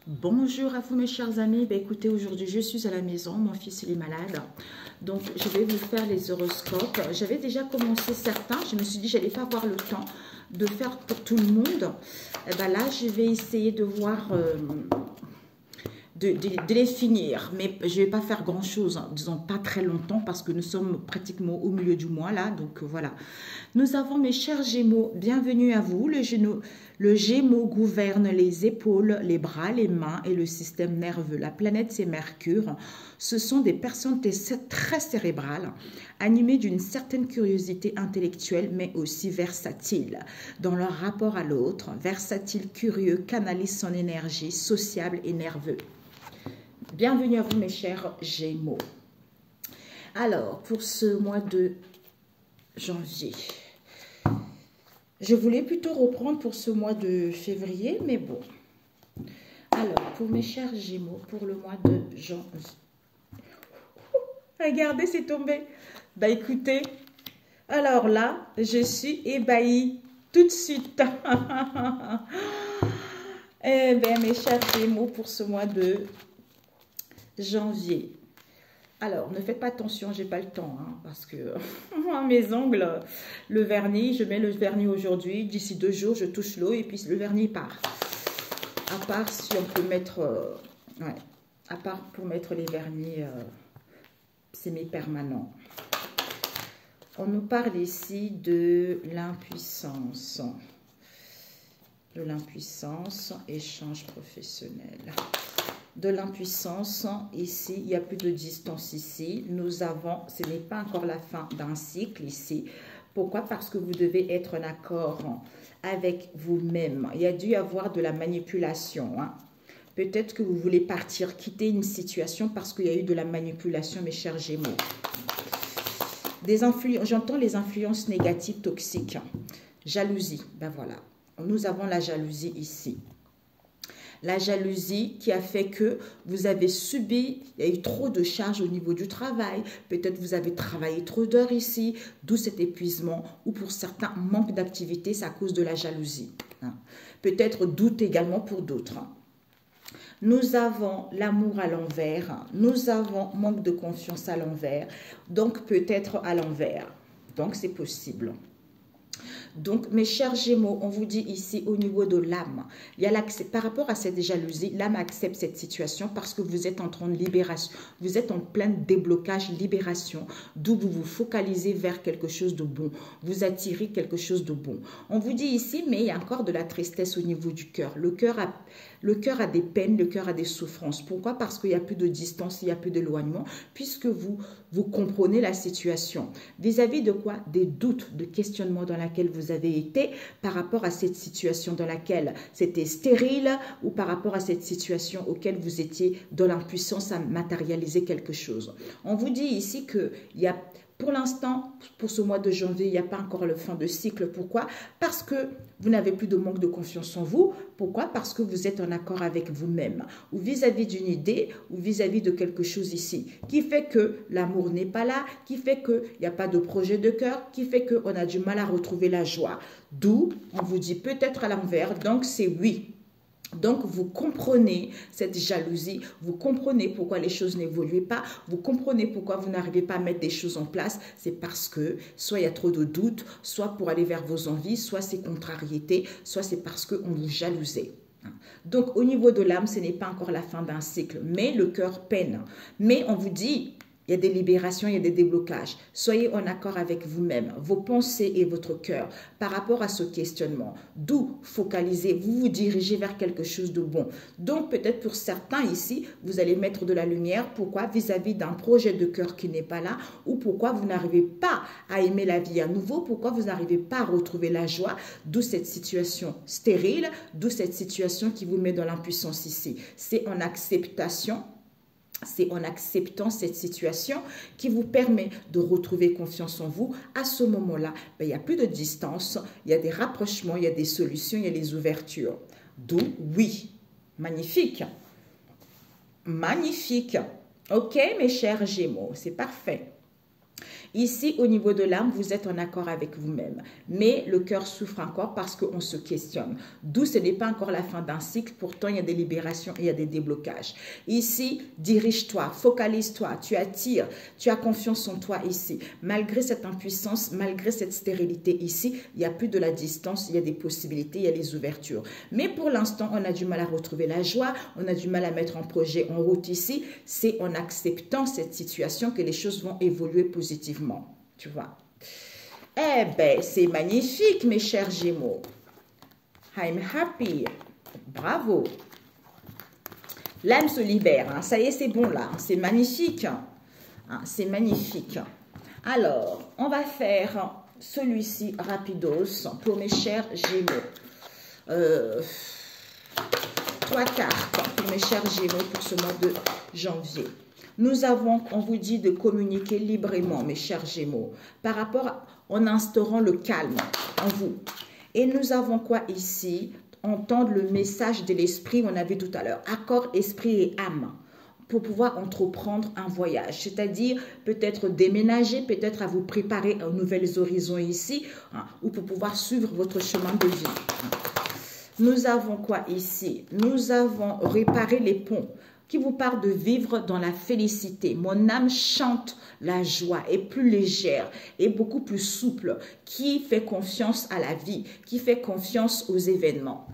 Bonjour à vous mes chers amis, écoutez, aujourd'hui je suis à la maison, mon fils il est malade, donc je vais vous faire les horoscopes. J'avais déjà commencé certains, je me suis dit j'allais pas avoir le temps de faire pour tout le monde. Et ben là je vais essayer de voir, de les finir, mais je vais pas faire grand chose, hein, disons pas très longtemps parce que nous sommes pratiquement au milieu du mois là, donc voilà. Nous avons mes chers Gémeaux, bienvenue à vous. Le Gémeaux gouverne les épaules, les bras, les mains et le système nerveux. La planète c'est Mercure. Ce sont des personnes très cérébrales, animées d'une certaine curiosité intellectuelle mais aussi versatiles dans leur rapport à l'autre. Versatile, curieux, canalise son énergie, sociable et nerveux. Bienvenue à vous mes chers Gémeaux. Alors, pour ce mois de janvier, je voulais plutôt reprendre pour ce mois de février, mais bon. Alors, pour mes chers Gémeaux, pour le mois de janvier. Regardez, c'est tombé. Bah écoutez, alors là, je suis ébahie tout de suite. Eh bien, mes chers Gémeaux, pour ce mois de janvier. Alors, ne faites pas attention, j'ai pas le temps, hein, parce que moi, mes ongles, le vernis, je mets le vernis aujourd'hui, d'ici 2 jours, je touche l'eau et puis le vernis part. À part si on peut mettre, ouais, à part pour mettre les vernis semi-permanents. On nous parle ici de l'impuissance. De l'impuissance, échange professionnel. De l'impuissance, ici, il n'y a plus de distance ici. Nous avons, ce n'est pas encore la fin d'un cycle ici. Pourquoi? Parce que vous devez être en accord avec vous-même. Il y a dû y avoir de la manipulation. Hein. Peut-être que vous voulez partir, quitter une situation parce qu'il y a eu de la manipulation, mes chers Gémeaux. J'entends les influences négatives, toxiques. Jalousie, ben voilà. Nous avons la jalousie ici. La jalousie qui a fait que vous avez subi, il y a eu trop de charges au niveau du travail, peut-être vous avez travaillé trop d'heures ici, d'où cet épuisement, ou pour certains, manque d'activité, c'est à cause de la jalousie. Hein. Peut-être doute également pour d'autres. Nous avons l'amour à l'envers, nous avons manque de confiance à l'envers, donc peut-être à l'envers. Donc c'est possible. Donc, mes chers Gémeaux, on vous dit ici au niveau de l'âme, par rapport à cette jalousie, l'âme accepte cette situation parce que vous êtes en train de libération, vous êtes en plein déblocage, libération, d'où vous vous focalisez vers quelque chose de bon, vous attirez quelque chose de bon. On vous dit ici, mais il y a encore de la tristesse au niveau du cœur. Le cœur a des peines, le cœur a des souffrances. Pourquoi? Parce qu'il n'y a plus de distance, il n'y a plus d'éloignement, puisque vous comprenez la situation. Vis-à-vis de quoi? Des doutes, de questionnements dans lesquels vous avez été par rapport à cette situation dans laquelle c'était stérile ou par rapport à cette situation auquel vous étiez dans l'impuissance à matérialiser quelque chose. On vous dit ici qu'il y a pour l'instant, pour ce mois de janvier, il n'y a pas encore le fin de cycle. Pourquoi? Parce que vous n'avez plus de manque de confiance en vous. Pourquoi? Parce que vous êtes en accord avec vous-même. Ou vis-à-vis d'une idée, ou vis-à-vis de quelque chose ici. Qui fait que l'amour n'est pas là, qui fait qu'il n'y a pas de projet de cœur, qui fait qu'on a du mal à retrouver la joie. D'où, on vous dit peut-être à l'envers, donc c'est oui. Donc, vous comprenez cette jalousie, vous comprenez pourquoi les choses n'évoluent pas, vous comprenez pourquoi vous n'arrivez pas à mettre des choses en place. C'est parce que soit il y a trop de doutes, soit pour aller vers vos envies, soit c'est contrariété, soit c'est parce qu'on vous jalousait. Donc, au niveau de l'âme, ce n'est pas encore la fin d'un cycle, mais le cœur peine. Mais on vous dit... Il y a des libérations, il y a des déblocages. Soyez en accord avec vous-même, vos pensées et votre cœur par rapport à ce questionnement. D'où focaliser, vous vous dirigez vers quelque chose de bon. Donc peut-être pour certains ici, vous allez mettre de la lumière. Pourquoi? Vis-à-vis d'un projet de cœur qui n'est pas là ou pourquoi vous n'arrivez pas à aimer la vie à nouveau, pourquoi vous n'arrivez pas à retrouver la joie. D'où cette situation stérile, d'où cette situation qui vous met dans l'impuissance ici. C'est en acceptation. C'est en acceptant cette situation qui vous permet de retrouver confiance en vous. À ce moment-là, il n'y a plus de distance, il y a des rapprochements, il y a des solutions, il y a des ouvertures. D'où, oui, magnifique. Magnifique. Ok, mes chers Gémeaux, c'est parfait. Ici, au niveau de l'âme, vous êtes en accord avec vous-même. Mais le cœur souffre encore parce qu'on se questionne. D'où ce n'est pas encore la fin d'un cycle. Pourtant, il y a des libérations et il y a des déblocages. Ici, dirige-toi, focalise-toi, tu attires, tu as confiance en toi ici. Malgré cette impuissance, malgré cette stérilité ici, il n'y a plus de la distance, il y a des possibilités, il y a des ouvertures. Mais pour l'instant, on a du mal à retrouver la joie, on a du mal à mettre un projet en route ici. C'est en acceptant cette situation que les choses vont évoluer positivement, tu vois. Eh bien, c'est magnifique, mes chers Gémeaux. I'm happy. Bravo. L'âme se libère. Hein. Ça y est, c'est bon là. C'est magnifique. Hein, c'est magnifique. Alors, on va faire celui-ci rapidos pour mes chers Gémeaux. 3 cartes pour mes chers Gémeaux pour ce mois de janvier. Nous avons, on vous dit de communiquer librement, mes chers Gémeaux, par rapport en instaurant le calme en vous. Et nous avons quoi ici? Entendre le message de l'esprit, on a vu tout à l'heure, accord, esprit et âme, pour pouvoir entreprendre un voyage, c'est-à-dire peut-être déménager, peut-être à vous préparer à nouveaux horizons ici, hein, ou pour pouvoir suivre votre chemin de vie. Nous avons quoi ici? Nous avons réparé les ponts qui vous parle de vivre dans la félicité. Mon âme chante la joie, est plus légère, est beaucoup plus souple, qui fait confiance à la vie, qui fait confiance aux événements.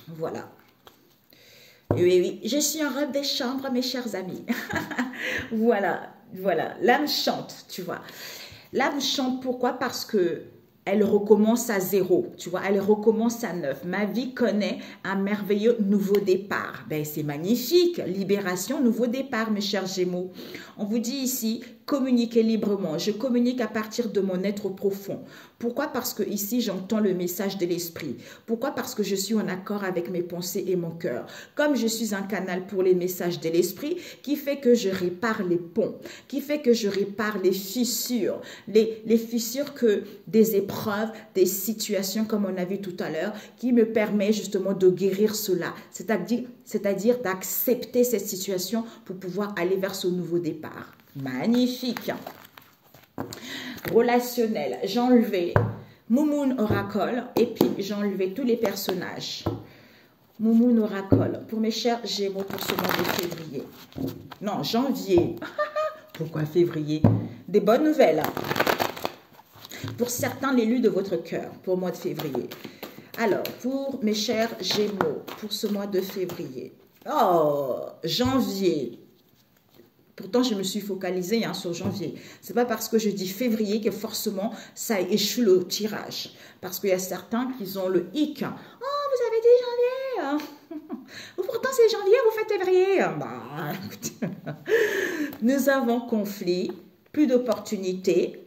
Voilà. Oui, oui, je suis en robe de chambre, mes chers amis. Voilà, voilà. L'âme chante, tu vois. L'âme chante, pourquoi? Parce que elle recommence à zéro, tu vois, elle recommence à neuf. Ma vie connaît un merveilleux nouveau départ. Ben, c'est magnifique, libération, nouveau départ, mes chers Gémeaux. On vous dit ici, communiquez librement. Je communique à partir de mon être profond. Pourquoi? Parce que ici, j'entends le message de l'esprit. Pourquoi? Parce que je suis en accord avec mes pensées et mon cœur. Comme je suis un canal pour les messages de l'esprit, qui fait que je répare les ponts, qui fait que je répare les fissures, les fissures que des épreuves, des situations, comme on a vu tout à l'heure, qui me permet justement de guérir cela. C'est-à-dire d'accepter cette situation pour pouvoir aller vers ce nouveau départ. Magnifique. Relationnel, j'ai enlevé Moumoun Oracle et puis j'ai enlevé tous les personnages. Moumoun Oracle pour mes chers Gémeaux pour ce mois de février. Non, janvier. Pourquoi février? Des bonnes nouvelles. Pour certains, l'élu de votre cœur pour le mois de février. Alors, pour mes chers Gémeaux, pour ce mois de février. Oh, janvier. Pourtant, je me suis focalisée sur janvier. Ce n'est pas parce que je dis février que forcément, ça échoue le tirage. Parce qu'il y a certains qui ont le hic. Oh, vous avez dit janvier. Pourtant, c'est janvier, vous faites février. Bah, écoute. Nous avons conflit, plus d'opportunités.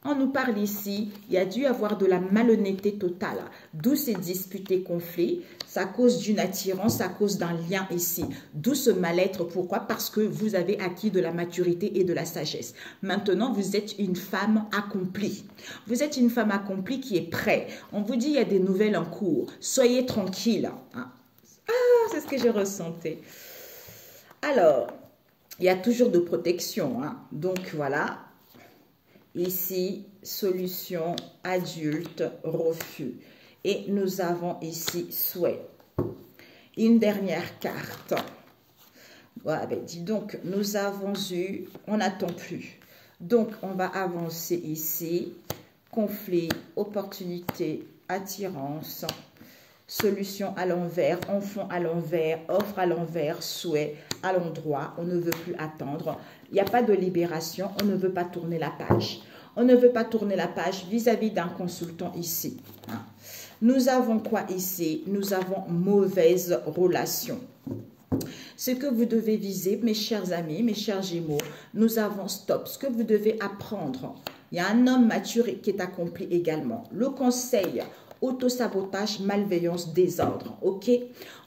On nous parle ici, il y a dû avoir de la malhonnêteté totale. D'où ces disputes et conflits. C'est à cause d'une attirance, à cause d'un lien ici. D'où ce mal-être. Pourquoi? Parce que vous avez acquis de la maturité et de la sagesse. Maintenant, vous êtes une femme accomplie. Vous êtes une femme accomplie qui est prête. On vous dit, il y a des nouvelles en cours. Soyez tranquille. Ah, c'est ce que je ressentais. Alors, il y a toujours de protection. Donc, voilà. Ici, solution, adulte, refus. Et nous avons ici, souhait. Une dernière carte. Ouais, ben, dis donc, nous avons eu, on n'attend plus. Donc, on va avancer ici. Conflit, opportunité, attirance, solution à l'envers, enfant à l'envers, offre à l'envers, souhait à l'endroit. On ne veut plus attendre. Il n'y a pas de libération. On ne veut pas tourner la page. On ne veut pas tourner la page vis-à-vis d'un consultant ici. Nous avons quoi ici? Nous avons mauvaise relation. Ce que vous devez viser, mes chers amis, mes chers Gémeaux, nous avons stop. Ce que vous devez apprendre. Il y a un homme mature qui est accompli également. Le conseil, autosabotage, malveillance, désordre. Ok?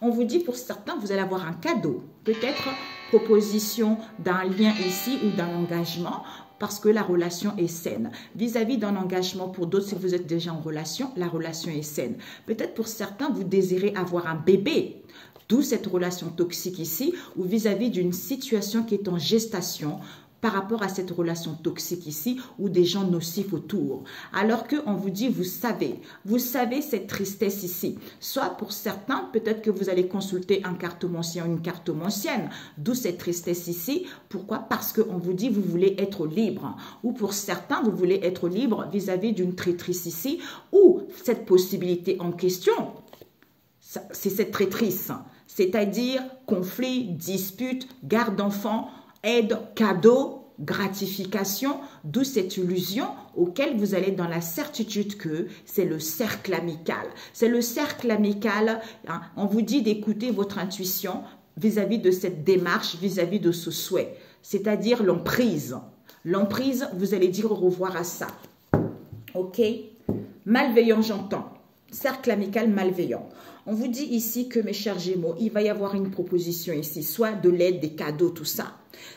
On vous dit pour certains, vous allez avoir un cadeau. Peut-être proposition d'un lien ici ou d'un engagement parce que la relation est saine. Vis-à-vis d'un engagement, pour d'autres, si vous êtes déjà en relation, la relation est saine. Peut-être pour certains, vous désirez avoir un bébé. D'où cette relation toxique ici ou vis-à-vis d'une situation qui est en gestation par rapport à cette relation toxique ici ou des gens nocifs autour. Alors qu'on vous dit, vous savez cette tristesse ici. Soit pour certains, peut-être que vous allez consulter un cartomancien ou une cartomancienne, d'où cette tristesse ici. Pourquoi? Parce qu'on vous dit, vous voulez être libre. Ou pour certains, vous voulez être libre vis-à-vis d'une traîtrise ici, ou cette possibilité en question, c'est cette traîtrise. C'est-à-dire conflit, dispute, garde d'enfants, aide, cadeau, gratification, d'où cette illusion auquel vous allez dans la certitude que c'est le cercle amical. C'est le cercle amical, hein, on vous dit d'écouter votre intuition vis-à-vis de cette démarche, vis-à-vis de ce souhait, c'est-à-dire l'emprise. L'emprise, vous allez dire au revoir à ça. Ok? Malveillant, j'entends. Cercle amical malveillant. On vous dit ici que, mes chers Gémeaux, il va y avoir une proposition ici, soit de l'aide, des cadeaux, tout ça.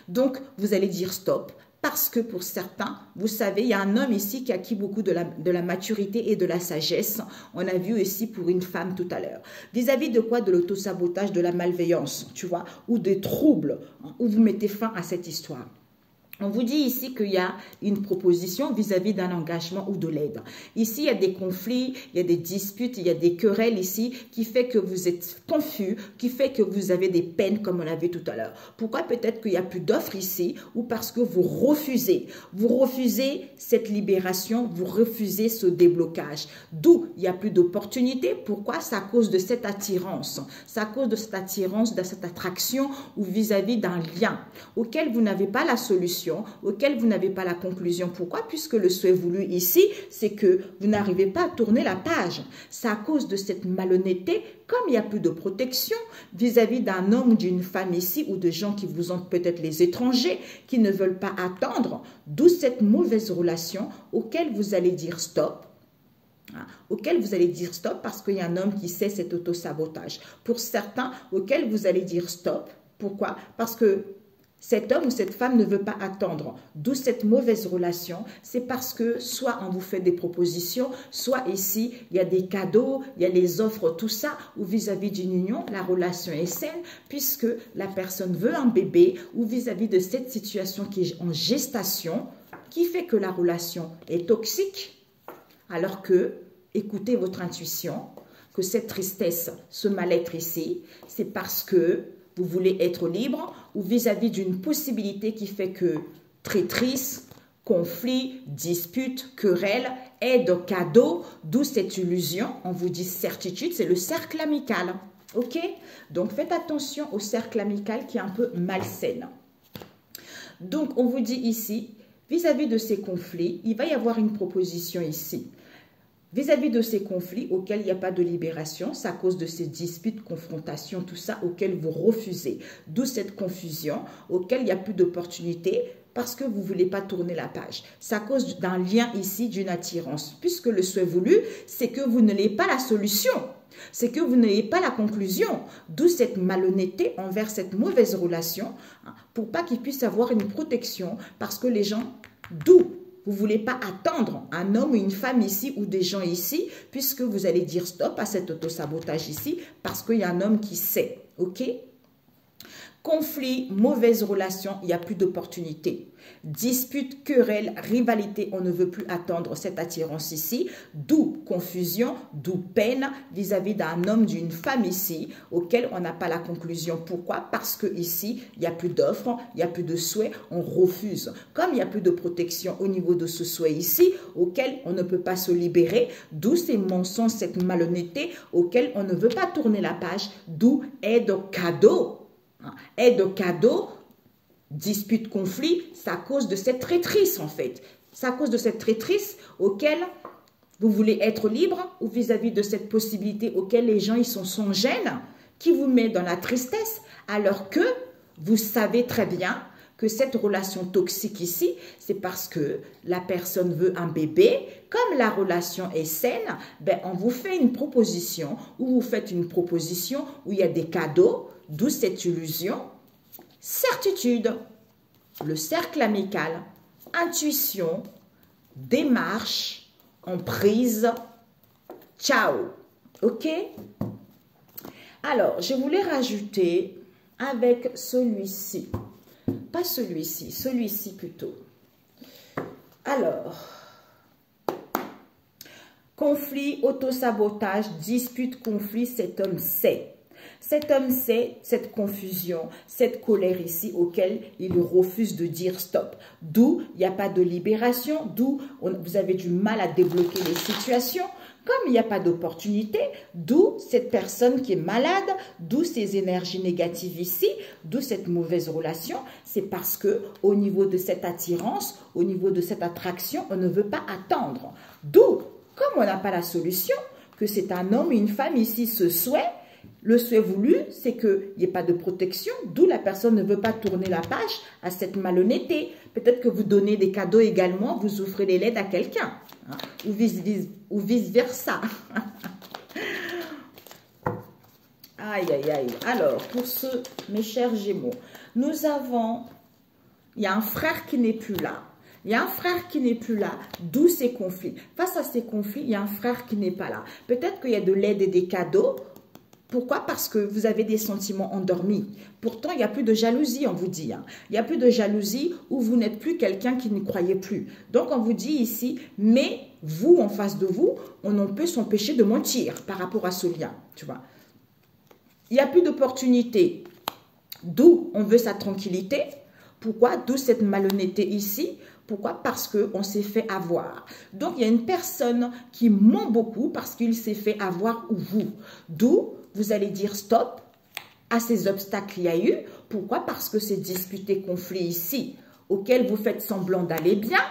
Donc, vous allez dire stop, parce que pour certains, vous savez, il y a un homme ici qui a acquis beaucoup de la maturité et de la sagesse. On a vu ici pour une femme tout à l'heure. Vis-à-vis de quoi? De l'autosabotage, de la malveillance, tu vois, ou des troubles, hein, où vous mettez fin à cette histoire. On vous dit ici qu'il y a une proposition vis-à-vis d'un engagement ou de l'aide. Ici, il y a des conflits, il y a des disputes, il y a des querelles ici qui fait que vous êtes confus, qui fait que vous avez des peines comme on l'a vu tout à l'heure. Pourquoi? Peut-être qu'il n'y a plus d'offres ici ou parce que vous refusez. Vous refusez cette libération, vous refusez ce déblocage. D'où il n'y a plus d'opportunités. Pourquoi? C'est à cause de cette attirance. C'est à cause de cette attirance, de cette attraction ou vis-à-vis d'un lien auquel vous n'avez pas la solution, auquel vous n'avez pas la conclusion. Pourquoi? Puisque le souhait voulu ici, c'est que vous n'arrivez pas à tourner la page. C'est à cause de cette malhonnêteté, comme il n'y a plus de protection vis-à-vis d'un homme ou d'une femme ici, ou de gens qui vous ont peut-être les étrangers, qui ne veulent pas attendre, d'où cette mauvaise relation auquel vous allez dire stop. Auquel vous allez dire stop parce qu'il y a un homme qui sait cet autosabotage. Pour certains, auquel vous allez dire stop. Pourquoi? Parce que cet homme ou cette femme ne veut pas attendre. D'où cette mauvaise relation. C'est parce que soit on vous fait des propositions, soit ici, il y a des cadeaux, il y a les offres, tout ça, ou vis-à-vis d'une union, la relation est saine, puisque la personne veut un bébé, ou vis-à-vis de cette situation qui est en gestation, qui fait que la relation est toxique, alors que, écoutez votre intuition, que cette tristesse, ce mal-être ici, c'est parce que vous voulez être libre ou vis-à-vis d'une possibilité qui fait que traîtrise, conflit, dispute, querelle, aide, cadeau, d'où cette illusion, on vous dit certitude, c'est le cercle amical. Ok? Donc faites attention au cercle amical qui est un peu malsain. Donc on vous dit ici, vis-à-vis de ces conflits, il va y avoir une proposition ici. Vis-à-vis de ces conflits auxquels il n'y a pas de libération, c'est à cause de ces disputes, confrontations, tout ça, auxquels vous refusez. D'où cette confusion, auquel il n'y a plus d'opportunité, parce que vous ne voulez pas tourner la page. C'est à cause d'un lien ici, d'une attirance. Puisque le souhait voulu, c'est que vous n'ayez pas la solution. C'est que vous n'ayez pas la conclusion. D'où cette malhonnêteté envers cette mauvaise relation, hein, pour pas qu'il puisse avoir une protection, parce que les gens, d'où vous ne voulez pas attendre un homme ou une femme ici ou des gens ici, puisque vous allez dire stop à cet autosabotage ici, parce qu'il y a un homme qui sait. Ok? Conflit, mauvaise relation, il n'y a plus d'opportunité. Dispute, querelle, rivalité, on ne veut plus attendre cette attirance ici. D'où confusion, d'où peine vis-à-vis d'un homme, d'une femme ici, auquel on n'a pas la conclusion. Pourquoi? Parce que ici, il n'y a plus d'offres, il n'y a plus de souhaits, on refuse. Comme il n'y a plus de protection au niveau de ce souhait ici, auquel on ne peut pas se libérer, d'où ces mensonges, cette malhonnêteté, auquel on ne veut pas tourner la page, d'où aide cadeau. Aide cadeau, dispute, conflit, c'est à cause de cette traîtrise en fait. C'est à cause de cette traîtrise auquel vous voulez être libre ou vis-à-vis de cette possibilité auquel les gens ils sont sans gêne, qui vous met dans la tristesse, alors que vous savez très bien que cette relation toxique ici, c'est parce que la personne veut un bébé. Comme la relation est saine, ben on vous fait une proposition ou vous faites une proposition où il y a des cadeaux, d'où cette illusion. Certitude, le cercle amical, intuition, démarche, emprise, ciao. Ok? Alors, je voulais rajouter avec celui-ci. pas celui-ci, celui-ci plutôt. Alors, conflit, autosabotage, dispute, conflit, cet homme sait. Cet homme sait cette confusion, cette colère ici auquel il refuse de dire stop. D'où il n'y a pas de libération, d'où vous avez du mal à débloquer les situations. Comme il n'y a pas d'opportunité, d'où cette personne qui est malade, d'où ces énergies négatives ici, d'où cette mauvaise relation. C'est parce que au niveau de cette attirance, au niveau de cette attraction, on ne veut pas attendre. D'où, comme on n'a pas la solution, que c'est un homme et une femme ici, ce souhait. Le souhait voulu, c'est qu'il n'y ait pas de protection, d'où la personne ne veut pas tourner la page à cette malhonnêteté. Peut-être que vous donnez des cadeaux également, vous offrez les LED à quelqu'un, hein, ou vice-versa. Aïe, aïe, aïe. Alors, pour ceux, mes chers Gémeaux, nous avons, il y a un frère qui n'est plus là. Il y a un frère qui n'est plus là, d'où ces conflits. Face à ces conflits, il y a un frère qui n'est pas là. Peut-être qu'il y a de l'aide et des cadeaux. Pourquoi? Parce que vous avez des sentiments endormis. Pourtant, il n'y a plus de jalousie, on vous dit. Hein. Il n'y a plus de jalousie où vous n'êtes plus quelqu'un qui ne croyait plus. Donc, on vous dit ici, mais vous, en face de vous, on ne peut s'empêcher de mentir par rapport à ce lien. Tu vois. Il n'y a plus d'opportunité. D'où on veut sa tranquillité. Pourquoi? D'où cette malhonnêteté ici. Pourquoi? Parce qu'on s'est fait avoir. Donc, il y a une personne qui ment beaucoup parce qu'il s'est fait avoir ou vous. D'où vous allez dire stop à ces obstacles qu'il y a eu. Pourquoi? Parce que ces disputés conflits ici, auxquels vous faites semblant d'aller bien,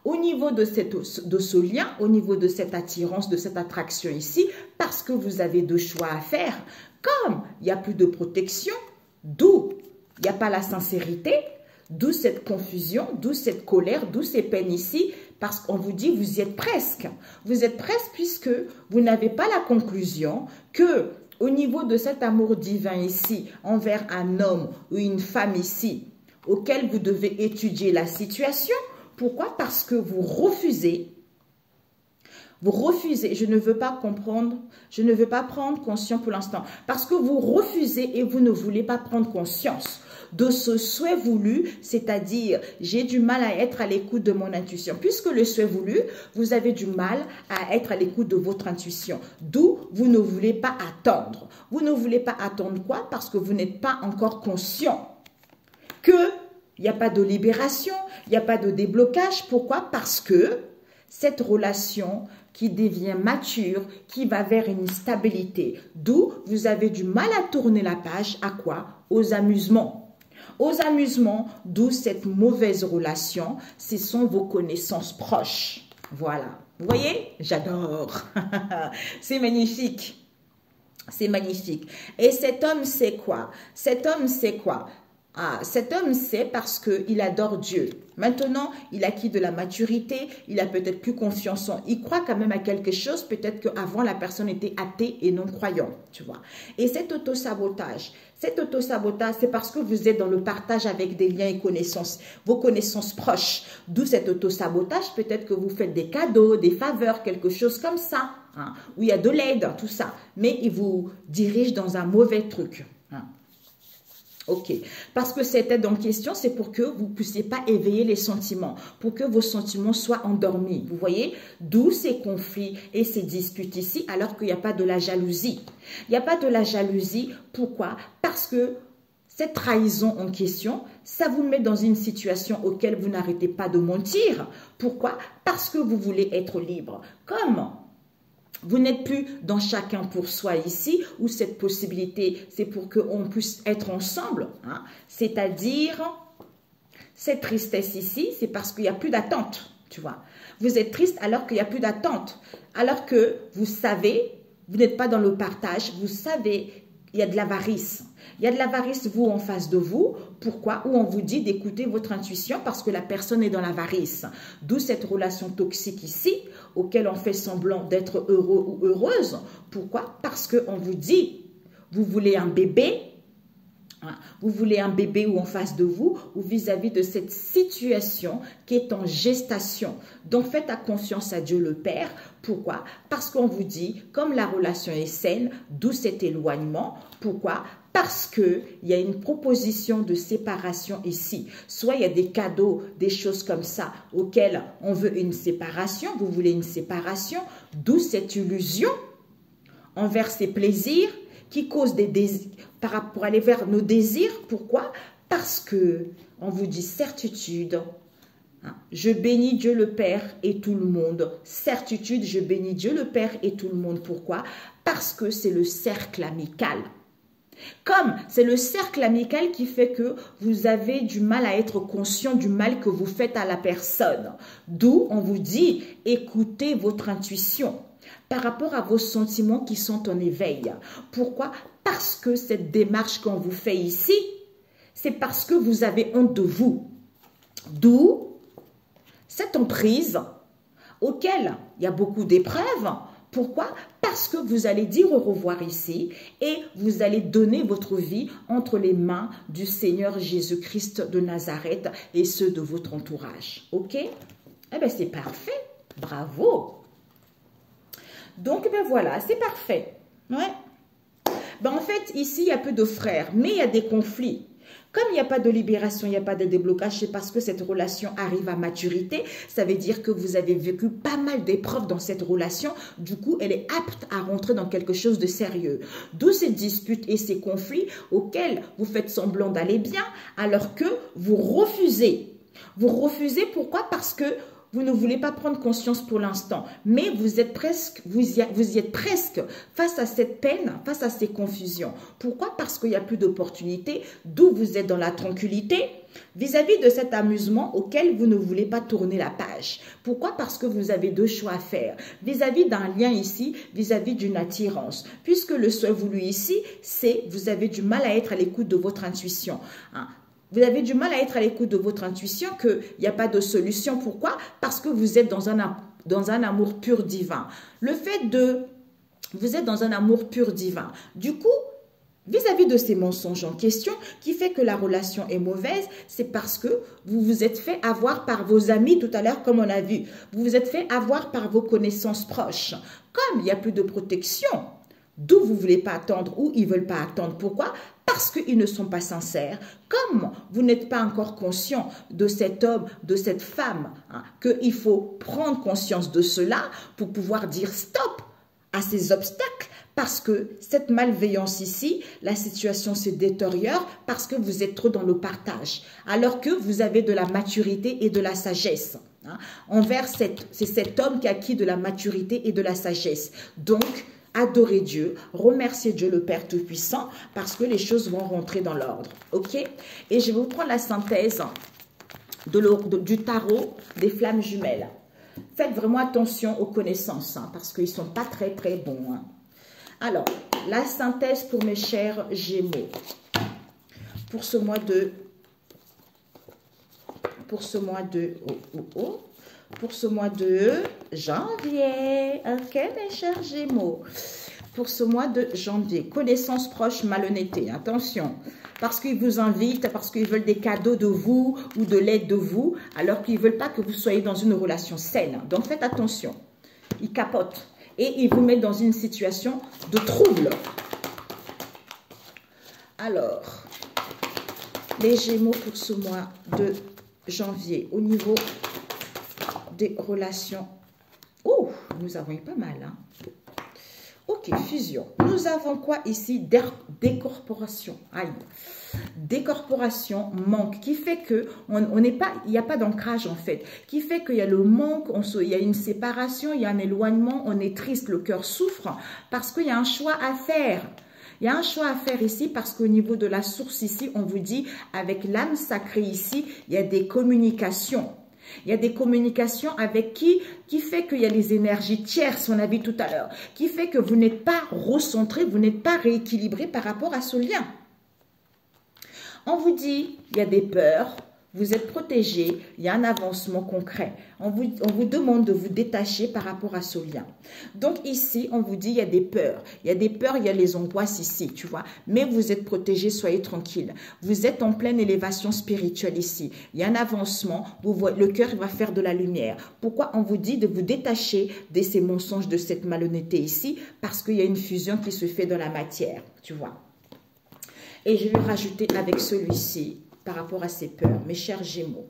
au niveau de ce lien, au niveau de cette attirance, de cette attraction ici, parce que vous avez deux choix à faire. Comme il n'y a plus de protection, d'où il n'y a pas la sincérité, d'où cette confusion, d'où cette colère, d'où ces peines ici, parce qu'on vous dit vous y êtes presque. Vous êtes presque puisque vous n'avez pas la conclusion que au niveau de cet amour divin ici, envers un homme ou une femme ici, auquel vous devez étudier la situation. Pourquoi? Parce que vous refusez, je ne veux pas comprendre, je ne veux pas prendre conscience pour l'instant, parce que vous refusez et vous ne voulez pas prendre conscience de ce souhait voulu, c'est-à-dire j'ai du mal à être à l'écoute de mon intuition. Puisque le souhait voulu, vous avez du mal à être à l'écoute de votre intuition. D'où vous ne voulez pas attendre. Vous ne voulez pas attendre quoi? Parce que vous n'êtes pas encore conscient qu'il n'y a pas de libération, il n'y a pas de déblocage. Pourquoi? Parce que cette relation qui devient mature, qui va vers une stabilité. D'où vous avez du mal à tourner la page à quoi? Aux amusements. Aux amusements, d'où cette mauvaise relation, ce sont vos connaissances proches. Voilà. Vous voyez? J'adore. C'est magnifique. C'est magnifique. Et cet homme sait quoi? Cet homme sait quoi? Ah, cet homme sait parce qu'il adore Dieu. Maintenant, il a acquis de la maturité, il a peut-être plus confiance en... Il croit quand même à quelque chose, peut-être qu'avant, la personne était athée et non croyant, tu vois. Et cet autosabotage, c'est parce que vous êtes dans le partage avec des liens et connaissances, vos connaissances proches. D'où cet autosabotage, peut-être que vous faites des cadeaux, des faveurs, quelque chose comme ça, hein, où il y a de l'aide, tout ça. Mais il vous dirige dans un mauvais truc, hein. Ok, parce que cette aide en question, c'est pour que vous ne puissiez pas éveiller les sentiments, pour que vos sentiments soient endormis. Vous voyez, d'où ces conflits et ces disputes ici, alors qu'il n'y a pas de la jalousie. Il n'y a pas de la jalousie, pourquoi? Parce que cette trahison en question, ça vous met dans une situation auquel vous n'arrêtez pas de mentir. Pourquoi? Parce que vous voulez être libre. Comment? Vous n'êtes plus dans chacun pour soi ici, où cette possibilité, c'est pour qu'on puisse être ensemble. Hein? C'est-à-dire, cette tristesse ici, c'est parce qu'il n'y a plus d'attente, tu vois. Vous êtes triste alors qu'il n'y a plus d'attente. Alors que vous savez, vous n'êtes pas dans le partage, vous savez, il y a de l'avarice. Il y a de l'avarice, vous, en face de vous. Pourquoi? Où on vous dit d'écouter votre intuition parce que la personne est dans l'avarice. D'où cette relation toxique ici, auquel on fait semblant d'être heureux ou heureuse. Pourquoi? Parce qu'on vous dit, vous voulez un bébé, Vous voulez un bébé ou en face de vous ou vis-à-vis de cette situation qui est en gestation. Donc, faites confiance à Dieu le Père. Pourquoi? Parce qu'on vous dit, comme la relation est saine, d'où cet éloignement. Pourquoi? Parce qu'il y a une proposition de séparation ici. Soit il y a des cadeaux, des choses comme ça, auxquelles on veut une séparation. Vous voulez une séparation, d'où cette illusion envers ces plaisirs qui causent des désirs, pour aller vers nos désirs. Pourquoi? Parce que on vous dit certitude. Je bénis Dieu le Père et tout le monde. Certitude, je bénis Dieu le Père et tout le monde. Pourquoi? Parce que c'est le cercle amical. Comme c'est le cercle amical qui fait que vous avez du mal à être conscient du mal que vous faites à la personne. D'où on vous dit, écoutez votre intuition par rapport à vos sentiments qui sont en éveil. Pourquoi? Parce que cette démarche qu'on vous fait ici, c'est parce que vous avez honte de vous. D'où cette emprise auquel il y a beaucoup d'épreuves. Pourquoi? Parce que vous allez dire au revoir ici et vous allez donner votre vie entre les mains du Seigneur Jésus-Christ de Nazareth et ceux de votre entourage. Ok? Eh bien, c'est parfait. Bravo. Donc, ben voilà, c'est parfait. Ouais. Ben, en fait, ici, il y a peu de frères, mais il y a des conflits. Comme il n'y a pas de libération, il n'y a pas de déblocage, c'est parce que cette relation arrive à maturité. Ça veut dire que vous avez vécu pas mal d'épreuves dans cette relation. Du coup, elle est apte à rentrer dans quelque chose de sérieux. D'où ces disputes et ces conflits auxquels vous faites semblant d'aller bien, alors que vous refusez. Vous refusez, pourquoi? Parce que vous ne voulez pas prendre conscience pour l'instant, mais vous y êtes presque face à cette peine, face à ces confusions. Pourquoi? Parce qu'il n'y a plus d'opportunités, d'où vous êtes dans la tranquillité, vis-à-vis de cet amusement auquel vous ne voulez pas tourner la page. Pourquoi? Parce que vous avez deux choix à faire, vis-à-vis d'un lien ici, vis-à-vis d'une attirance. Puisque le souhait voulu ici, c'est vous avez du mal à être à l'écoute de votre intuition. Vous avez du mal à être à l'écoute de votre intuition, qu'il n'y a pas de solution. Pourquoi? Parce que vous êtes dans un amour pur divin. Le fait de... Vous êtes dans un amour pur divin. Du coup, vis-à-vis de ces mensonges en question, qui fait que la relation est mauvaise, c'est parce que vous vous êtes fait avoir par vos amis tout à l'heure, comme on a vu. Vous vous êtes fait avoir par vos connaissances proches. Comme il n'y a plus de protection, d'où vous ne voulez pas attendre ou ils ne veulent pas attendre. Pourquoi? Parce qu'ils ne sont pas sincères. Comme vous n'êtes pas encore conscient de cet homme, de cette femme, qu'il faut prendre conscience de cela pour pouvoir dire stop à ces obstacles. Parce que cette malveillance ici, la situation se détériore parce que vous êtes trop dans le partage. Alors que vous avez de la maturité et de la sagesse. Envers c'est cet homme qui a acquis de la maturité et de la sagesse. Donc, adorez Dieu, remerciez Dieu le Père Tout-Puissant parce que les choses vont rentrer dans l'ordre. Ok? Et je vais vous prendre la synthèse du tarot des flammes jumelles. Faites vraiment attention aux connaissances parce qu'ils ne sont pas très très bons. Alors, la synthèse pour mes chers Gémeaux. Pour ce mois de janvier. Ok, mes chers Gémeaux. Pour ce mois de janvier. Connaissances proches, malhonnêteté. Attention. Parce qu'ils vous invitent, parce qu'ils veulent des cadeaux de vous ou de l'aide de vous, alors qu'ils ne veulent pas que vous soyez dans une relation saine. Donc, faites attention. Ils capotent. Et ils vous mettent dans une situation de trouble. Alors, les Gémeaux pour ce mois de janvier, au niveau des relations. Oh, nous avons eu pas mal. Hein? Ok, fusion. Nous avons quoi ici? Décorporation. Aïe. Décorporation, manque, qui fait que on n'est pas, il n'y a pas d'ancrage en fait, qui fait qu'il y a le manque, il y a une séparation, il y a un éloignement, on est triste, le cœur souffre, parce qu'il y a un choix à faire. Il y a un choix à faire ici parce qu'au niveau de la source ici, on vous dit, avec l'âme sacrée ici, il y a des communications. Il y a des communications avec qui fait qu'il y a les énergies tierces, on a vu tout à l'heure, qui fait que vous n'êtes pas recentré, vous n'êtes pas rééquilibré par rapport à ce lien. On vous dit, il y a des peurs, vous êtes protégé, il y a un avancement concret. On vous demande de vous détacher par rapport à ce lien. Donc ici, on vous dit il y a des peurs. Il y a des peurs, il y a les angoisses ici, tu vois. Mais vous êtes protégé, soyez tranquille. Vous êtes en pleine élévation spirituelle ici. Il y a un avancement, vous voyez, le cœur va faire de la lumière. Pourquoi on vous dit de vous détacher de ces mensonges, de cette malhonnêteté ici? Parce qu'il y a une fusion qui se fait dans la matière, tu vois. Et je vais rajouter avec celui-ci, par rapport à ces peurs, mes chers Gémeaux.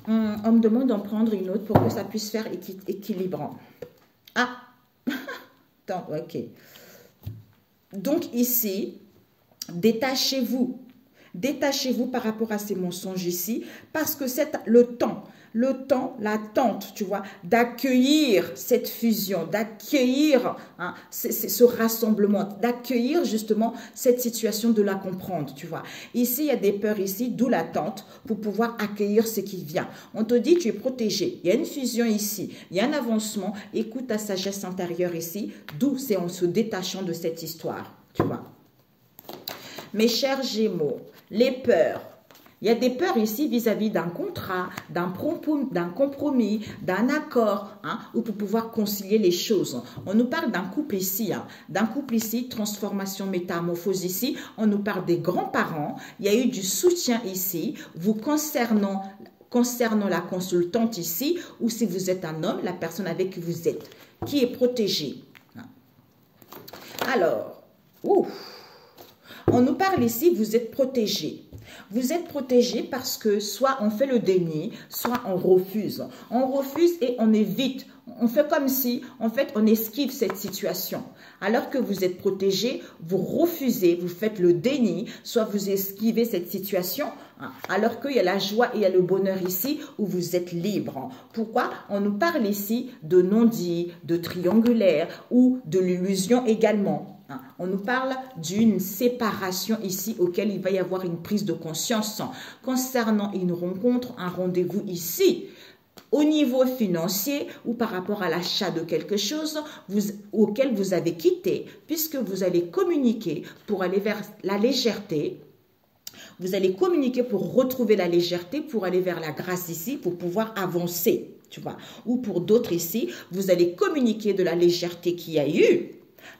On me demande d'en prendre une autre pour que ça puisse faire équilibrant. Ah, attends, ok. Donc ici, détachez-vous. Détachez-vous par rapport à ces mensonges ici, parce que c'est le temps, l'attente, tu vois, d'accueillir cette fusion, d'accueillir ce rassemblement, d'accueillir justement cette situation, de la comprendre, tu vois. Ici, il y a des peurs ici, d'où l'attente pour pouvoir accueillir ce qui vient. On te dit, tu es protégé, il y a une fusion ici, il y a un avancement, écoute ta sagesse intérieure ici, d'où c'est en se détachant de cette histoire, tu vois. Mes chers Gémeaux, les peurs. Il y a des peurs ici vis-à-vis d'un contrat, d'un compromis, d'un accord, ou pour pouvoir concilier les choses. On nous parle d'un couple ici, transformation, métamorphose ici. On nous parle des grands-parents. Il y a eu du soutien ici, vous concernant la consultante ici, ou si vous êtes un homme, la personne avec qui vous êtes, qui est protégée. Alors, on nous parle ici, vous êtes protégé. Vous êtes protégé parce que soit on fait le déni, soit on refuse. On refuse et on évite. On fait comme si, en fait, on esquive cette situation. Alors que vous êtes protégé, vous refusez, vous faites le déni, soit vous esquivez cette situation, alors qu'il y a la joie et il y a le bonheur ici où vous êtes libre. Pourquoi? On nous parle ici de non-dit, de triangulaire ou de l'illusion également. On nous parle d'une séparation ici auquel il va y avoir une prise de conscience concernant une rencontre, un rendez-vous ici. Au niveau financier ou par rapport à l'achat de quelque chose auquel vous avez quitté, puisque vous allez communiquer pour aller vers la légèreté. Vous allez communiquer pour retrouver la légèreté, pour aller vers la grâce ici, pour pouvoir avancer, tu vois. Ou pour d'autres ici, vous allez communiquer de la légèreté qu'il y a eu,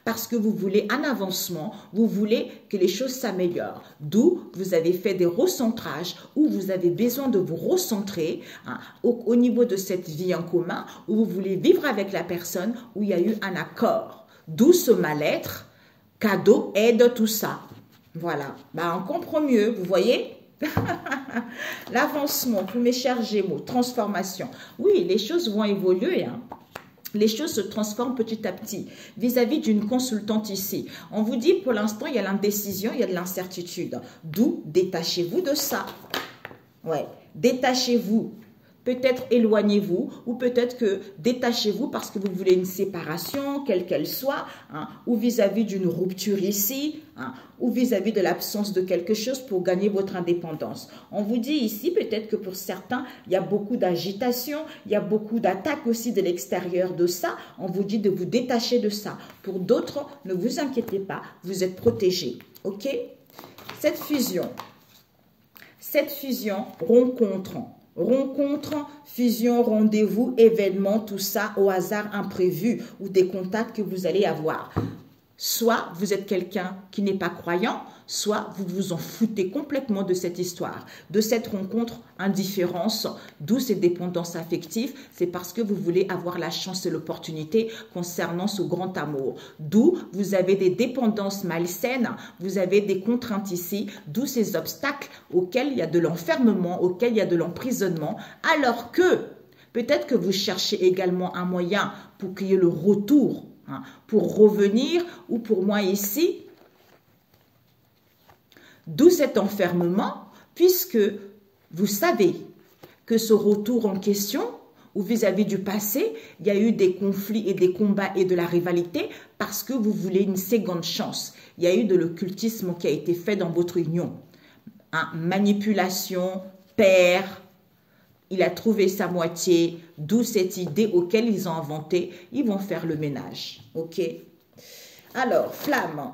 parce que vous voulez un avancement, vous voulez que les choses s'améliorent. D'où vous avez fait des recentrages, où vous avez besoin de vous recentrer au niveau de cette vie en commun, où vous voulez vivre avec la personne, où il y a eu un accord. D'où ce mal-être, cadeau, aide, tout ça. Voilà, on comprend mieux, vous voyez. L'avancement, pour mes chers Gémeaux, transformation. Oui, les choses vont évoluer, Les choses se transforment petit à petit vis-à-vis d'une consultante ici. On vous dit pour l'instant, il y a l'indécision, il y a de l'incertitude. D'où détachez-vous de ça. Ouais, détachez-vous. Peut-être éloignez-vous ou peut-être que détachez-vous parce que vous voulez une séparation, quelle qu'elle soit, ou vis-à-vis d'une rupture ici, ou vis-à-vis de l'absence de quelque chose pour gagner votre indépendance. On vous dit ici peut-être que pour certains, il y a beaucoup d'agitation, il y a beaucoup d'attaques aussi de l'extérieur de ça. On vous dit de vous détacher de ça. Pour d'autres, ne vous inquiétez pas, vous êtes protégés. Ok? Cette fusion, rencontre, fusion, rendez-vous, événement, tout ça au hasard imprévu ou des contacts que vous allez avoir. Soit vous êtes quelqu'un qui n'est pas croyant, soit vous vous en foutez complètement de cette histoire, de cette rencontre, indifférence, d'où ces dépendances affectives. C'est parce que vous voulez avoir la chance et l'opportunité concernant ce grand amour. D'où vous avez des dépendances malsaines, vous avez des contraintes ici, d'où ces obstacles auxquels il y a de l'enfermement, auxquels il y a de l'emprisonnement, alors que peut-être que vous cherchez également un moyen pour qu'il y ait le retour, pour revenir, ou pour moi ici, d'où cet enfermement, puisque vous savez que ce retour en question, ou vis-à-vis du passé, il y a eu des conflits et des combats et de la rivalité, parce que vous voulez une seconde chance. Il y a eu de l'occultisme qui a été fait dans votre union. Manipulation, père, il a trouvé sa moitié, d'où cette idée auquel ils ont inventé, ils vont faire le ménage. Ok? Alors, flamme.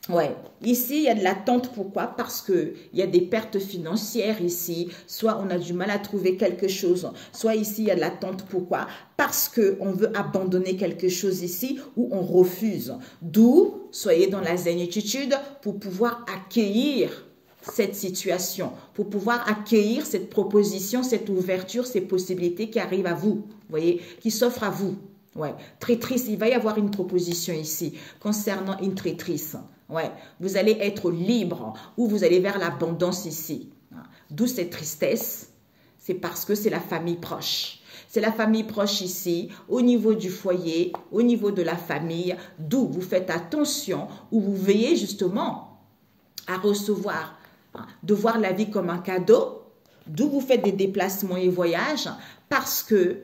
Ouais, ici, il y a de l'attente. Pourquoi? Parce qu'il y a des pertes financières ici. Soit on a du mal à trouver quelque chose. Soit ici, il y a de l'attente. Pourquoi? Parce qu'on veut abandonner quelque chose ici ou on refuse. D'où, soyez dans la zénitude pour pouvoir accueillir cette situation, pour pouvoir accueillir cette proposition, cette ouverture, ces possibilités qui arrivent à vous, voyez, qui s'offrent à vous. Ouais, traîtrise, il va y avoir une proposition ici concernant une traîtrise. Ouais, vous allez être libre ou vous allez vers l'abondance ici. D'où cette tristesse, c'est parce que c'est la famille proche. C'est la famille proche ici, au niveau du foyer, au niveau de la famille, d'où vous faites attention, où vous veillez justement à recevoir, de voir la vie comme un cadeau, d'où vous faites des déplacements et voyages, parce que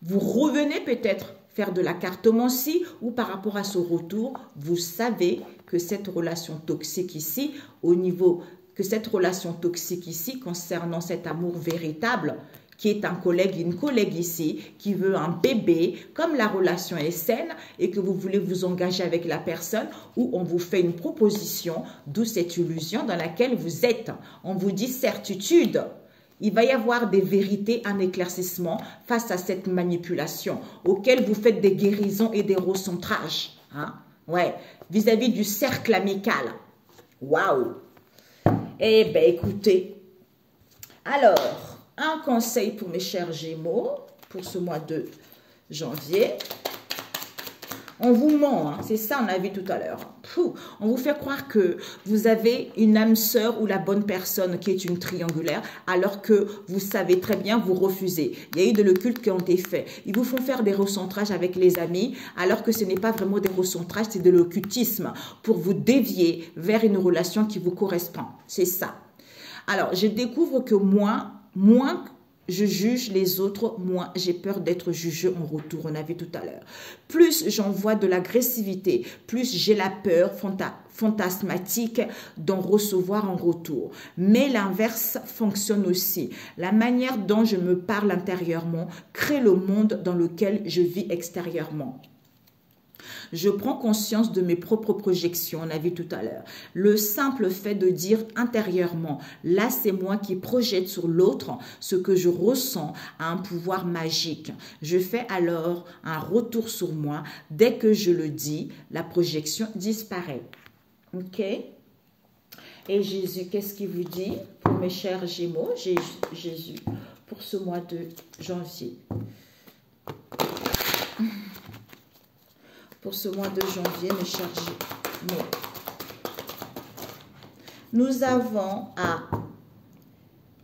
vous revenez peut-être faire de la cartomancie ou par rapport à ce retour, vous savez que cette relation toxique ici, concernant cet amour véritable, qui est un collègue, une collègue ici, qui veut un bébé, comme la relation est saine et que vous voulez vous engager avec la personne où on vous fait une proposition, d'où cette illusion dans laquelle vous êtes. On vous dit certitude. Il va y avoir des vérités, un éclaircissement face à cette manipulation auquel vous faites des guérisons et des recentrages. Hein? Ouais, vis-à-vis du cercle amical. Waouh! Eh bien, écoutez, alors, un conseil pour mes chers Gémeaux, pour ce mois de janvier. On vous ment, hein, c'est ça on a vu tout à l'heure. On vous fait croire que vous avez une âme sœur ou la bonne personne qui est une triangulaire, alors que vous savez très bien, vous refusez. Il y a eu de l'occulte qui ont été faits. Ils vous font faire des recentrages avec les amis, alors que ce n'est pas vraiment des recentrages, c'est de l'occultisme, pour vous dévier vers une relation qui vous correspond. C'est ça. Alors, je découvre que moins je juge les autres, moins j'ai peur d'être jugée en retour, on a vu tout à l'heure. Plus j'envoie de l'agressivité, plus j'ai la peur fantasmatique d'en recevoir en retour. Mais l'inverse fonctionne aussi. La manière dont je me parle intérieurement crée le monde dans lequel je vis extérieurement. Je prends conscience de mes propres projections, on a vu tout à l'heure. Le simple fait de dire intérieurement, là c'est moi qui projette sur l'autre ce que je ressens a un pouvoir magique. Je fais alors un retour sur moi. Dès que je le dis, la projection disparaît. Ok? Et Jésus, qu'est-ce qu'il vous dit pour mes chers Gémeaux? Jésus, pour ce mois de janvier. Pour ce mois de janvier, mes chers Gémeaux. Nous avons à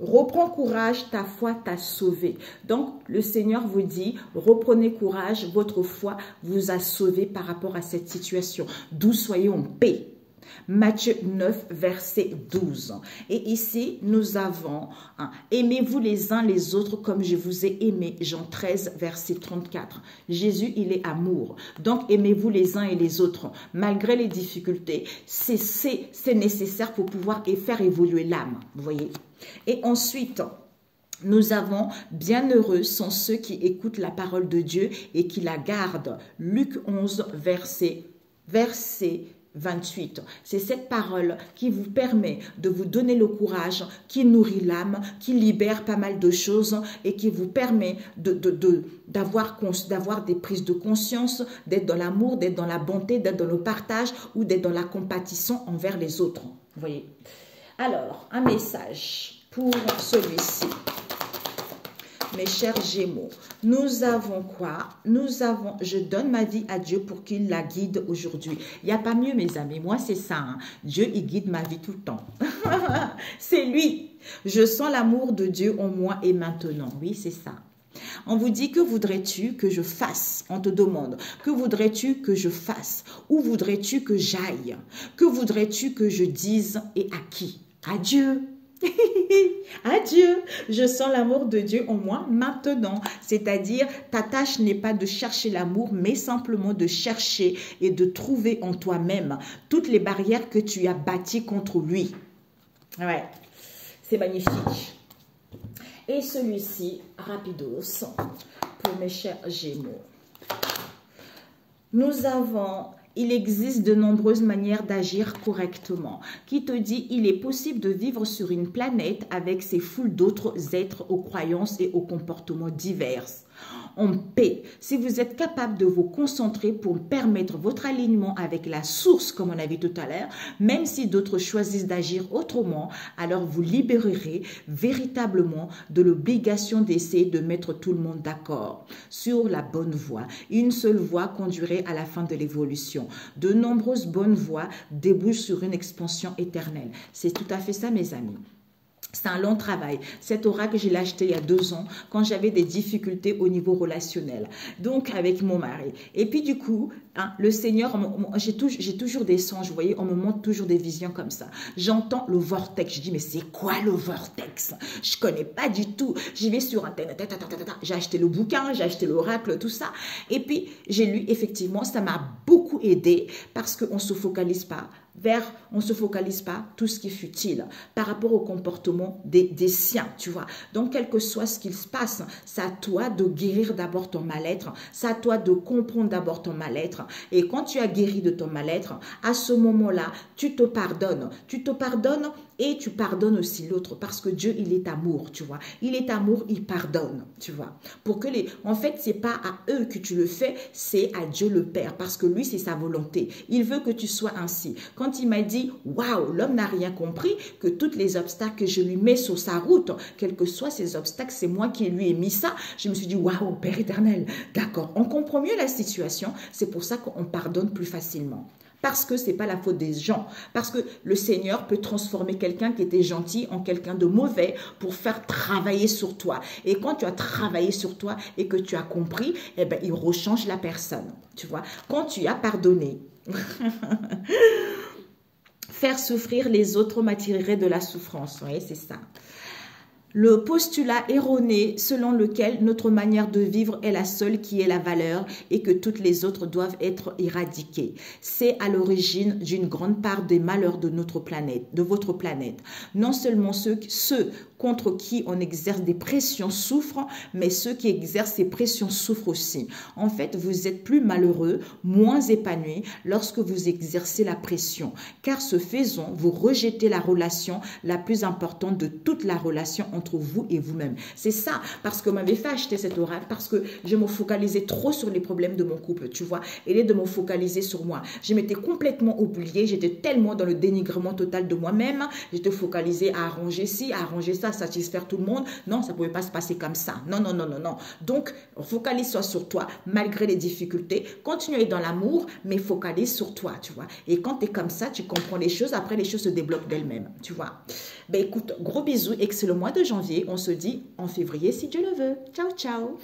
reprends courage, ta foi t'a sauvé. Donc, le Seigneur vous dit, reprenez courage, votre foi vous a sauvé par rapport à cette situation. D'où soyez en paix. Matthieu 9, verset 12. Et ici, nous avons aimez-vous les uns les autres comme je vous ai aimé. Jean 13, verset 34. Jésus, il est amour. Donc, aimez-vous les uns et les autres. Malgré les difficultés, c'est nécessaire pour pouvoir faire évoluer l'âme. Vous voyez? Et ensuite, nous avons bienheureux sont ceux qui écoutent la parole de Dieu et qui la gardent. Luc 11, verset 28. C'est cette parole qui vous permet de vous donner le courage, qui nourrit l'âme, qui libère pas mal de choses et qui vous permet d'avoir des prises de conscience, d'être dans l'amour, d'être dans la bonté, d'être dans le partage ou d'être dans la compassion envers les autres. Vous voyez? Alors, un message pour celui-ci. Mes chers Gémeaux, nous avons quoi? Nous avons, je donne ma vie à Dieu pour qu'il la guide aujourd'hui. Il n'y a pas mieux, mes amis. Moi, c'est ça. Hein. Dieu, il guide ma vie tout le temps. C'est lui. Je sens l'amour de Dieu en moi et maintenant. Oui, c'est ça. On vous dit, que voudrais-tu que je fasse? On te demande, que voudrais-tu que je fasse? Où voudrais-tu que j'aille? Que voudrais-tu que je dise et à qui? À Dieu. Adieu, je sens l'amour de Dieu en moi maintenant. C'est-à-dire, ta tâche n'est pas de chercher l'amour, mais simplement de chercher et de trouver en toi-même toutes les barrières que tu as bâties contre lui. Ouais, c'est magnifique. Et celui-ci, rapidos, pour mes chers Gémeaux. Nous avons il existe de nombreuses manières d'agir correctement, qui te dit il est possible de vivre sur une planète avec ses foules d'autres êtres aux croyances et aux comportements divers. En paix, si vous êtes capable de vous concentrer pour permettre votre alignement avec la source, comme on a vu tout à l'heure, même si d'autres choisissent d'agir autrement, alors vous libérerez véritablement de l'obligation d'essayer de mettre tout le monde d'accord sur la bonne voie. Une seule voie conduirait à la fin de l'évolution. De nombreuses bonnes voies débouchent sur une expansion éternelle. C'est tout à fait ça, mes amis. C'est un long travail. Cet oracle, je l'ai acheté il y a 2 ans quand j'avais des difficultés au niveau relationnel. Donc, avec mon mari. Et puis, du coup, hein, le Seigneur, j'ai toujours des songes, vous voyez, on me montre toujours des visions comme ça. J'entends le vortex. Je dis, mais c'est quoi le vortex? Je connais pas du tout. J'y vais sur Internet. J'ai acheté le bouquin, j'ai acheté l'oracle, tout ça. Et puis, j'ai lu, effectivement, ça m'a beaucoup aidé parce qu'on ne se focalise pas on ne se focalise pas tout ce qui est futile par rapport au comportement des siens, tu vois. Donc, quel que soit ce qu'il se passe, c'est à toi de guérir d'abord ton mal-être, c'est à toi de comprendre d'abord ton mal-être. Et quand tu as guéri de ton mal-être, à ce moment-là, tu te pardonnes et tu pardonnes aussi l'autre parce que Dieu, il est amour, tu vois. Il est amour, il pardonne, tu vois. En fait, c'est pas à eux que tu le fais, c'est à Dieu le Père parce que lui, c'est sa volonté. Il veut que tu sois ainsi. Quand il m'a dit, waouh, l'homme n'a rien compris, que tous les obstacles que je lui mets sur sa route, quels que soient ces obstacles, c'est moi qui lui ai mis ça. Je me suis dit, waouh, Père éternel, d'accord, on comprend mieux la situation. C'est pour ça qu'on pardonne plus facilement. Parce que ce n'est pas la faute des gens. Parce que le Seigneur peut transformer quelqu'un qui était gentil en quelqu'un de mauvais pour faire travailler sur toi. Et quand tu as travaillé sur toi et que tu as compris, eh ben, il rechange la personne. Tu vois, quand tu as pardonné, faire souffrir les autres m'attirerait de la souffrance. Oui, c'est ça. Le postulat erroné selon lequel notre manière de vivre est la seule qui ait la valeur et que toutes les autres doivent être éradiquées. C'est à l'origine d'une grande part des malheurs de notre planète, de votre planète. Non seulement ceux contre qui on exerce des pressions souffrent, mais ceux qui exercent ces pressions souffrent aussi. En fait, vous êtes plus malheureux, moins épanoui lorsque vous exercez la pression. Car ce faisant, vous rejetez la relation la plus importante de toute la relation entre vous et vous-même. C'est ça, parce que m'avait fait acheter cet oracle, parce que je me focalisais trop sur les problèmes de mon couple, tu vois, et lieu de me focaliser sur moi. Je m'étais complètement oubliée, j'étais tellement dans le dénigrement total de moi-même, j'étais focalisée à arranger ci, à arranger ça, satisfaire tout le monde. Non, ça ne pouvait pas se passer comme ça. Non, non, non, non, non. Donc, focalise-toi sur toi, malgré les difficultés. Continue à être dans l'amour, mais focalise sur toi, tu vois. Et quand tu es comme ça, tu comprends les choses, après les choses se débloquent d'elles-mêmes, tu vois. Ben écoute, gros bisous, excellent mois de janvier. On se dit en février si Dieu le veut. Ciao, ciao.